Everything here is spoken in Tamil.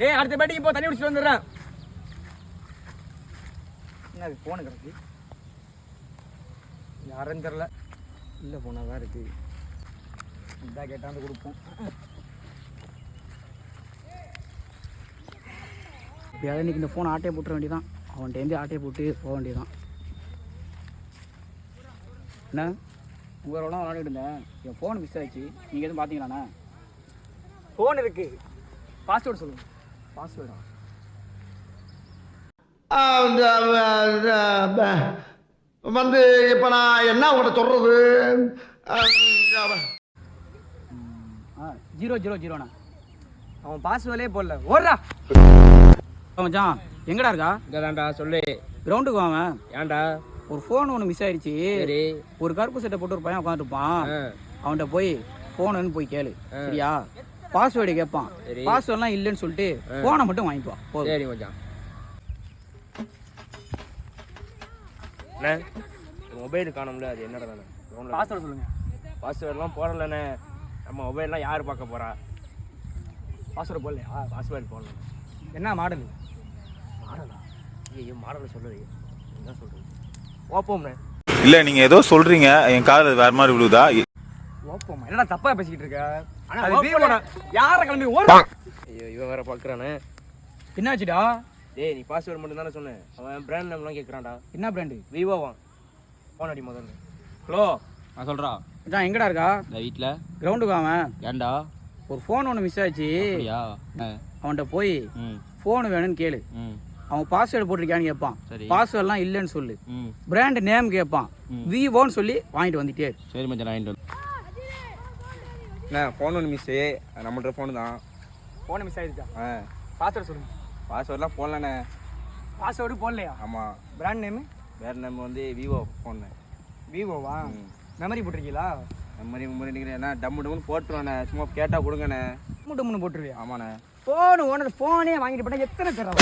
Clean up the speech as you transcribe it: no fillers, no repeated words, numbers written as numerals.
ஏய் அடுத்த பேட்டிக்கு போ, தண்ணி குடிச்சிட்டு வந்துடுறேன். என்ன அது ஃபோனு கிடக்கு, யாருன்னு தெரில. இல்லை ஃபோனாக தான் இருக்குது. இதாக கேட்டாந்து கொடுப்போம். எப்படியாவது இன்றைக்கி இந்த ஃபோன் ஆட்டையை போட்டுற வேண்டியதான். அவன்கிட்டேருந்து ஆட்டையை போட்டு போக வேண்டியதான். என்ன உங்களோடலாம் விளாண்டுட்டு இருந்தேன், என் ஃபோன் மிஸ் ஆகிடுச்சு. நீங்கள் எதுவும் பார்த்தீங்களாண்ணா? ஃபோன் இருக்குது, பாஸ்வேர்டு சொல்லுங்கள். பாஸ்வேர்டா வந்து இப்போ நான் என்ன உங்கள்கிட்ட சொல்கிறது? 000ண்ணா. அவன் பாஸ்வேர்டே போடல. ஓடுறா மச்சான், எங்கடா இருக்கா? இங்கே தான்டா. சொல்லு. கிரவுண்டுக்கு வாங்க. ஏன்டா? ஒரு ஃபோன் ஒன்று மிஸ் ஆயிடுச்சு. சரி. ஒரு கருப்பு சட்டை போட்டு ஒரு பையன் உட்காந்துருப்பான். அவன்கிட்ட போய் ஃபோனுன்னு போய் கேளு, சரியா? பாஸ்வேர்டு கேட்பான். பாஸ்வேர்ட்லாம் இல்லைன்னு சொல்லிட்டு ஃபோனை மட்டும் வாங்கிக்குவான். சரி மச்சான். அண்ணே மொபைல் காணும்ல, அது என்னடா தானே? பாஸ்வேர்டு சொல்லுங்க. பாஸ்வேர்டெலாம் போடலண்ணே. நம்ம மொபைல்லாம் யார் பார்க்க போகிறா? பாஸ்வேர்டு போடலையா? பாஸ்வேர்டு போடல. என்ன மாடல்? மாடலா? ஐயோ மாடலை சொல்லுது. என்ன சொல்கிறது? ஓப்போம்ண்ணே. இல்லை நீங்கள் ஏதோ சொல்கிறீங்க, என் காதில் வேறு மாதிரி விழுதா? ஓப்போமா? என்னடா தப்பாக பேசிக்கிட்டு இருக்க? யாரை கிளம்பி ஓடுறான்? ஐயோ இவன் வேற பார்க்குறானே. என்ன ஆச்சுடா? டேய் நீ பாஸ்வேர்டு மட்டும் தானே சொன்னேன். அவன் பிராண்ட் நேம்லாம் கேட்குறான்டா. என்ன பிராண்டு? விவோவான். ஃபோன் அடி முதல்ல. ஹலோ, நான் சொல்கிறா. மச்சான் எங்கடா இருக்கா? இந்த வீட்டில். கிரவுண்டுக்கு அவன். ஏன்டா? ஒரு ஃபோன் ஒன்று மிஸ் ஆச்சு. அவன்கிட்ட போய் ஃபோனு வேணும்னு கேளு. அவன் பாஸ்வேர்டு போட்டிருக்கான்னு கேட்பான். பாஸ்வேர்ட்லாம் இல்லைன்னு சொல்லு. பிராண்ட் நேம் கேட்பான். விவோன்னு சொல்லி வாங்கிட்டு வந்துட்டே. சரி மச்சான், நான் வாங்கிட்டு வந்து. அண்ணா ஃபோன் ஒன்று மிஸ்ஸு. நம்மள்ட்ட ஃபோனு தான். ஃபோனை மிஸ் ஆகிடுச்சா? பாஸ்வேர்டு சொல்லுங்க. பாஸ்வேர்டெலாம் போடலண்ணே. பாஸ்வேர்டு போடலையா? ஆமாம். Brand name? வேறு நேம் வந்து விவோ ஃபோனு. விவோவா? மெமரி போட்டிருக்கீங்களா? மெமரி நீங்கள் என்ன டம்மு டம்முன்னு போட்டுருவாண்ணே. சும்மா கேட்டால் கொடுங்கண்ணே. டம்மு டம்முன்னு போட்டுருவியா? ஆமாண்ணே. ஃபோனு ஓனர் ஃபோனே வாங்கிட்டு போட்டால் எத்தனை பேர்